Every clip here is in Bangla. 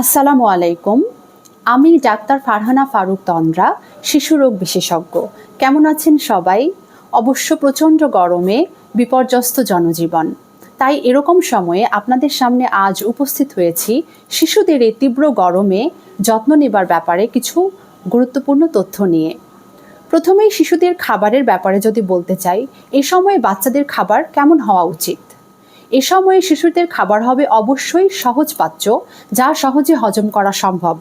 আসসালামু আলাইকুম। আমি ডাক্তার ফারহানা ফারুক তন্দ্রা, শিশুরোগ বিশেষজ্ঞ। কেমন আছেন সবাই? অবশ্য প্রচণ্ড গরমে বিপর্যস্ত জনজীবন। তাই এরকম সময়ে আপনাদের সামনে আজ উপস্থিত হয়েছি শিশুদের এই তীব্র গরমে যত্ন নেবার ব্যাপারে কিছু গুরুত্বপূর্ণ তথ্য নিয়ে। প্রথমেই শিশুদের খাবারের ব্যাপারে যদি বলতে চাই, এ সময়ে বাচ্চাদের খাবার কেমন হওয়া উচিত? এ সময়ে শিশুদের খাবার হবে অবশ্যই সহজপাচ্য, যা সহজে হজম করা সম্ভব।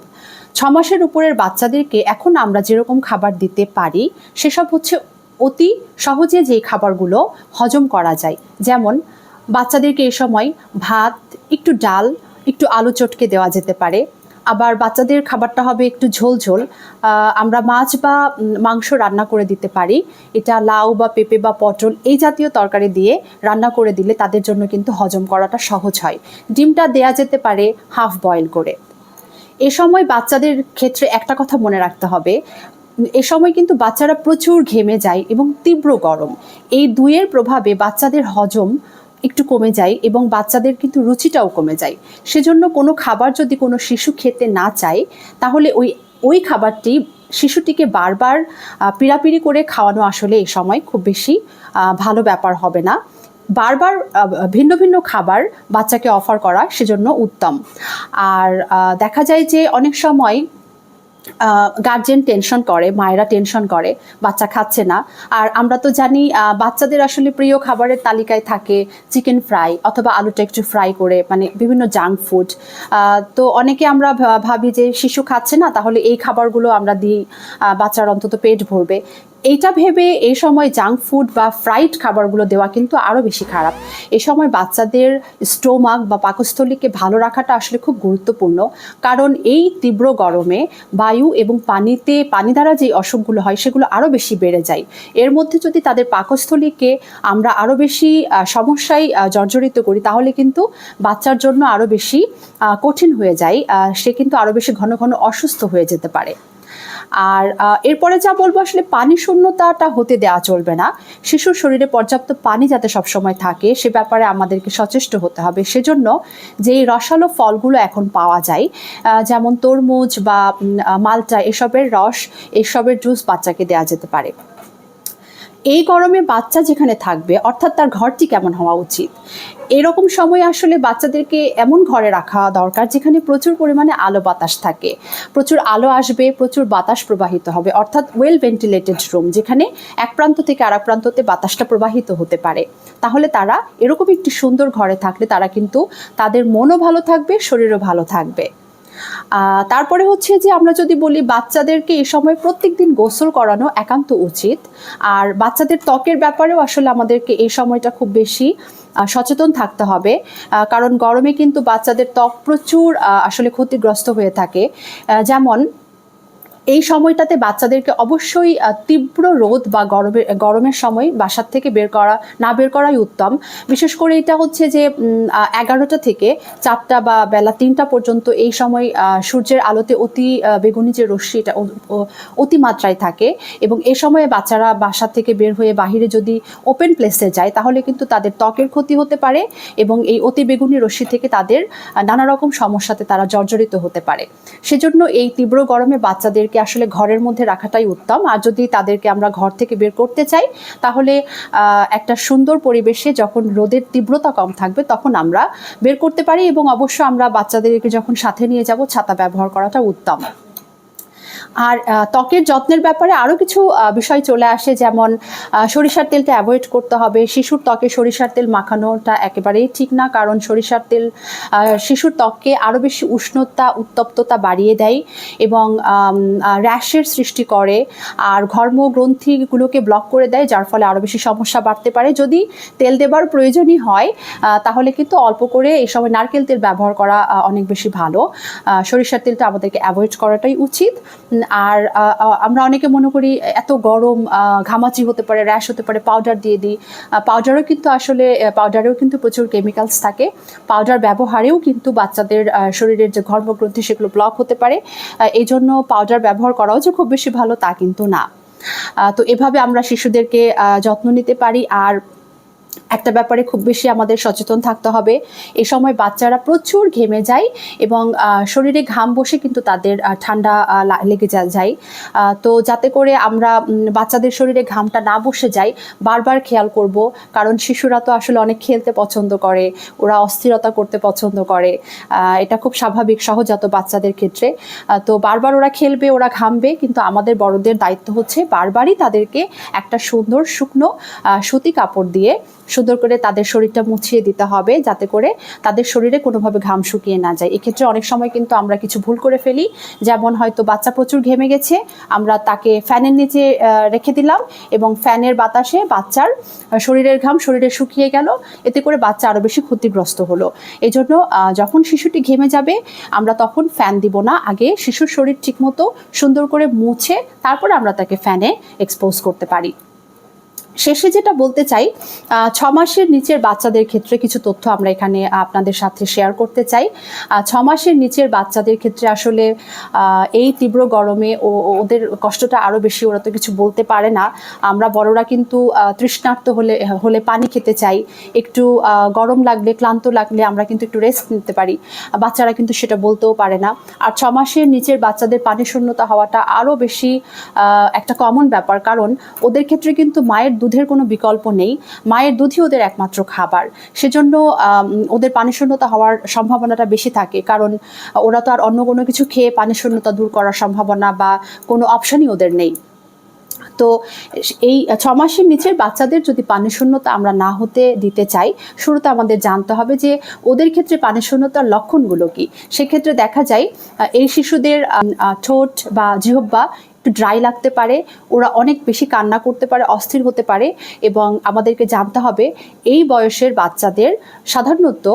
6 মাসের উপরের বাচ্চাদেরকে এখন আমরা যেরকম খাবার দিতে পারি সেসব হচ্ছে অতি সহজে যেই খাবারগুলো হজম করা যায়। যেমন বাচ্চাদেরকে এ সময় ভাত, একটু ডাল, একটু আলু চটকে দেওয়া যেতে পারে। আবার বাচ্চাদের খাবারটা হবে একটু ঝোল ঝোল। আমরা মাছ বা মাংস রান্না করে দিতে পারি। এটা লাউ বা পেঁপে বা পটল এই জাতীয় তরকারি দিয়ে রান্না করে দিলে তাদের জন্য কিন্তু হজম করাটা সহজ হয়। ডিমটা দেয়া যেতে পারে হাফ বয়েল করে। এ সময় বাচ্চাদের ক্ষেত্রে একটা কথা মনে রাখতে হবে, এ সময় কিন্তু বাচ্চারা প্রচুর ঘেমে যায় এবং তীব্র গরম, এই দুইয়ের প্রভাবে বাচ্চাদের হজম একটু কমে যায় এবং বাচ্চাদের কিন্তু রুচিটাও কমে যায়। সেজন্য কোনো খাবার যদি কোনো শিশু খেতে না চায়, তাহলে ওই খাবারটি শিশুটিকে বারবার পিড়াপিড়ি করে খাওয়ানো আসলে এই সময় খুব বেশি ভালো ব্যাপার হবে না। বারবার ভিন্ন ভিন্ন খাবার বাচ্চাকে অফার করা সেজন্য উত্তম। আর দেখা যায় যে অনেক সময় গার্জেন টেনশন করে, মায়েরা টেনশন করে বাচ্চা খাচ্ছে না। আর আমরা তো জানি বাচ্চাদের আসলে প্রিয় খাবারের তালিকায় থাকে চিকেন ফ্রাই অথবা আলুটা একটু ফ্রাই করে, মানে বিভিন্ন জাঙ্ক ফুড। তো অনেকে আমরা ভাবি যে শিশু খাচ্ছে না, তাহলে এই খাবারগুলো আমরা দিই, বাচ্চার অন্তত পেট ভরবে। এইটা ভেবে এই সময় জাঙ্ক ফুড বা ফ্রাইড খাবারগুলো দেওয়া কিন্তু আরও বেশি খারাপ। এই সময় বাচ্চাদের স্টোমাক বা পাকস্থলীকে ভালো রাখাটা আসলে খুব গুরুত্বপূর্ণ, কারণ এই তীব্র গরমে বায়ু এবং পানি দ্বারা যে অসুখগুলো হয় সেগুলো আরও বেশি বেড়ে যায়। এর মধ্যে যদি তাদের পাকস্থলীকে আমরা আরও বেশি সমস্যায় জর্জরিত করি, তাহলে কিন্তু বাচ্চার জন্য আরও বেশি কঠিন হয়ে যায়। সে কিন্তু আরও বেশি ঘন ঘন অসুস্থ হয়ে যেতে পারে। আর এরপরে যা বলবো, আসলে পানি শূন্যতাটা হতে দেওয়া চলবে না। শিশুর শরীরে পর্যাপ্ত পানি যাতে সবসময় থাকে সে ব্যাপারে আমাদেরকে সচেষ্ট হতে হবে। সেজন্য যেই রসালো ফলগুলো এখন পাওয়া যায়, যেমন তরমুজ বা মালটা, এসবের রস, এসবের জুস বাচ্চাকে দেওয়া যেতে পারে। এই গরমে বাচ্চা যেখানে থাকবে, অর্থাৎ তার ঘরটি কেমন হওয়া উচিত? এরকম সময় আসলে বাচ্চাদেরকে এমন ঘরে রাখা দরকার যেখানে প্রচুর পরিমাণে আলো বাতাস থাকে। প্রচুর আলো আসবে, প্রচুর বাতাস প্রবাহিত হবে, অর্থাৎ ওয়েল ভেন্টিলেটেড রুম, যেখানে এক প্রান্ত থেকে আরেক প্রান্ততে বাতাসটা প্রবাহিত হতে পারে। তাহলে তারা এরকম একটি সুন্দর ঘরে থাকলে তারা কিন্তু তাদের মনও ভালো থাকবে, শরীরও ভালো থাকবে। তারপরে হচ্ছে যে আমরা যদি বলি, বাচ্চাদেরকে এই সময় প্রত্যেক দিন গোসল করানো একান্ত উচিত। আর বাচ্চাদের ত্বকের ব্যাপারেও আসলে আমাদেরকে এই সময়টা খুব বেশি সচেতন থাকতে হবে, কারণ গরমে কিন্তু বাচ্চাদের ত্বক প্রচুর আসলে ক্ষতিগ্রস্ত হয়ে থাকে। যেমন এই সময়টাতে বাচ্চাদেরকে অবশ্যই তীব্র রোদ বা গরমের সময় বাসার থেকে বের করাই উত্তম। বিশেষ করে এটা হচ্ছে যে 11টা থেকে 4টা বা বেলা 3টা পর্যন্ত এই সময় সূর্যের আলোতে অতি বেগুনি যে রশ্মি, এটা অতিমাত্রায় থাকে, এবং এ সময়ে বাচ্চারা বাসা থেকে বের হয়ে বাহিরে যদি ওপেন প্লেসে যায়, তাহলে কিন্তু তাদের ত্বকের ক্ষতি হতে পারে এবং এই অতি বেগুনি রশ্মি থেকে তাদের নানা রকম সমস্যাতে তারা জর্জরিত হতে পারে। সেজন্য এই তীব্র গরমে বাচ্চাদের আসলে ঘরের মধ্যে রাখাটাই উত্তম। আর যদি তাদেরকে আমরা ঘর থেকে বের করতে চাই, তাহলে একটা সুন্দর পরিবেশে, যখন রোদের তীব্রতা কম থাকবে, তখন আমরা বের করতে পারি, এবং অবশ্য আমরা বাচ্চাদেরকে যখন সাথে নিয়ে যাব, ছাতা ব্যবহার করাটা উত্তম। আর ত্বকের যত্নের ব্যাপারে আরও কিছু বিষয় চলে আসে, যেমন সরিষার তেলটা অ্যাভয়েড করতে হবে। শিশুর ত্বকে সরিষার তেল মাখানোটা একেবারেই ঠিক না, কারণ সরিষার তেল শিশুর ত্বককে আরও বেশি উষ্ণতা, উত্তপ্ততা বাড়িয়ে দেয় এবং র্যাশের সৃষ্টি করে, আর ঘর্মগ্রন্থিগুলোকে ব্লক করে দেয়, যার ফলে আরও বেশি সমস্যা বাড়তে পারে। যদি তেল দেবার প্রয়োজনই হয়, তাহলে কিন্তু অল্প করে এই সময় নারকেল তেল ব্যবহার করা অনেক বেশি ভালো। সরিষার তেলটা আমাদেরকে অ্যাভয়েড করাটাই উচিত। আর আমরা অনেকে মনে করি এত গরম, ঘামাচি হতে পারে, র্যাশ হতে পারে, পাউডার দিয়ে দিই। পাউডারেও কিন্তু প্রচুর কেমিক্যালস থাকে। পাউডার ব্যবহারেও কিন্তু বাচ্চাদের শরীরের যে ঘর্মগ্রন্থি সেগুলো ব্লক হতে পারে। এই জন্য পাউডার ব্যবহার করাও যে খুব বেশি ভালো তা কিন্তু না। তো এভাবে আমরা শিশুদেরকে যত্ন নিতে পারি। আর একটা ব্যাপারে খুব বেশি আমাদের সচেতন থাকতে হবে। এই সময় বাচ্চারা প্রচুর ঘেমে যায় এবং শরীরে ঘাম বসে কিন্তু তাদের ঠান্ডা লেগে যায়। তো যাতে করে আমরা বাচ্চাদের শরীরে ঘামটা না বসে যায় বারবার খেয়াল করব, কারণ শিশুরা তো আসলে অনেক খেলতে পছন্দ করে, ওরা অস্থিরতা করতে পছন্দ করে, এটা খুব স্বাভাবিক সহজাত বাচ্চাদের ক্ষেত্রে। তো বারবার ওরা খেলবে, ওরা ঘামবে, কিন্তু আমাদের বড়দের দায়িত্ব হচ্ছে বারবারই তাদেরকে একটা সুন্দর শুকনো সুতি কাপড় দিয়ে সুন্দর করে তাদের শরীরটা মুছিয়ে দিতে হবে, যাতে করে তাদের শরীরে কোনোভাবে ঘাম শুকিয়ে না যায়। এক্ষেত্রে অনেক সময় কিন্তু আমরা কিছু ভুল করে ফেলি, যেমন হয়তো বাচ্চা প্রচুর ঘেমে গেছে, আমরা তাকে ফ্যানের নিচে রেখে দিলাম এবং ফ্যানের বাতাসে বাচ্চার শরীরের ঘাম শরীরে শুকিয়ে গেল, এতে করে বাচ্চা আরও বেশি ক্ষতিগ্রস্ত হলো। এই জন্য যখন শিশুটি ঘেমে যাবে আমরা তখন ফ্যান দিব না, আগে শিশুর শরীর ঠিকমতো সুন্দর করে মুছে তারপরে আমরা তাকে ফ্যানে এক্সপোজ করতে পারি। শেষে যেটা বলতে চাই, 6 মাসের নিচের বাচ্চাদের ক্ষেত্রে কিছু তথ্য আমরা এখানে আপনাদের সাথে শেয়ার করতে চাই। 6 মাসের নিচের বাচ্চাদের ক্ষেত্রে আসলে এই তীব্র গরমে ওদের কষ্টটা আরও বেশি, ওরা তো কিছু বলতে পারে না। আমরা বড়রা কিন্তু তৃষ্ণার্ত হলে পানি খেতে চাই, একটু গরম লাগলে ক্লান্ত লাগলে আমরা কিন্তু একটু রেস্ট নিতে পারি, বাচ্চারা কিন্তু সেটা বলতেও পারে না। আর 6 মাসের নিচের বাচ্চাদের পানি শূন্যতা হওয়াটা আরও বেশি একটা কমন ব্যাপার, কারণ ওদের ক্ষেত্রে কিন্তু মায়ের দুধের কোনো বিকল্প নেই, মায়ের দুধই ওদের একমাত্র খাবার। সেজন্য ওদের পানিশূন্যতা হওয়ার সম্ভাবনাটা বেশি থাকে, কারণ ওরা তো আর অন্য কোনো কিছু খেয়ে পানিশূন্যতা দূর করার সম্ভাবনা বা কোনো অপশনই ওদের নেই। তো এই 6 মাসের নিচের বাচ্চাদের যদি পানিশূন্যতা আমরা না হতে দিতে চাই, শুরুতে আমাদের জানতে হবে যে ওদের ক্ষেত্রে পানিশূন্যতার লক্ষণগুলো কী। সেক্ষেত্রে দেখা যায় এই শিশুদের ঠোঁট বা জিহ্বা একটু ড্রাই লাগতে পারে, ওরা অনেক বেশি কান্না করতে পারে, অস্থির হতে পারে, এবং আমাদেরকে জানতে হবে এই বয়সের বাচ্চাদের সাধারণত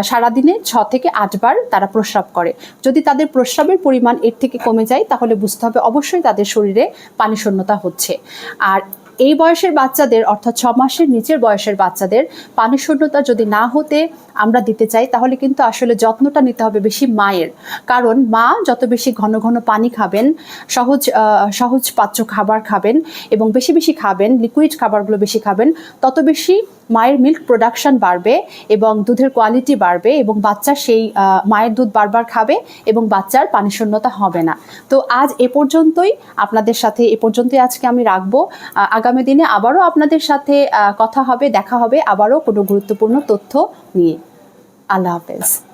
সারাদিনে 6 থেকে 8 বার তারা প্রস্রাব করে। যদি তাদের প্রস্রাবের পরিমাণ এর থেকে কমে যায় তাহলে বুঝতে হবে অবশ্যই তাদের শরীরে পানিশূন্যতা হচ্ছে। আর এই বয়সের বাচ্চাদের অর্থাৎ 6 মাসের নিচের বয়সের বাচ্চাদের পানিশূন্যতা যদি না হতে আমরা দিতে চাই, তাহলে কিন্তু আসলে যত্নটা নিতে হবে বেশি মায়ের, কারণ মা যত বেশি ঘন ঘন পানি খাবেন, সহজ পাচ্য খাবার খাবেন এবং বেশি বেশি খাবেন, লিকুইড খাবারগুলো বেশি খাবেন, তত বেশি মায়ের মিল্ক প্রোডাকশন বাড়বে এবং দুধের কোয়ালিটি বাড়বে এবং বাচ্চা সেই মায়ের দুধ বারবার খাবে এবং বাচ্চার পানিশূন্যতা হবে না। তো আজ এ পর্যন্তই, আপনাদের সাথে এ পর্যন্তই আজকে আমি রাখবো। আগামী দিনে আবারও আপনাদের সাথে কথা হবে, দেখা হবে আবারও কোনো গুরুত্বপূর্ণ তথ্য নিয়ে। আল্লাহ হাফেজ।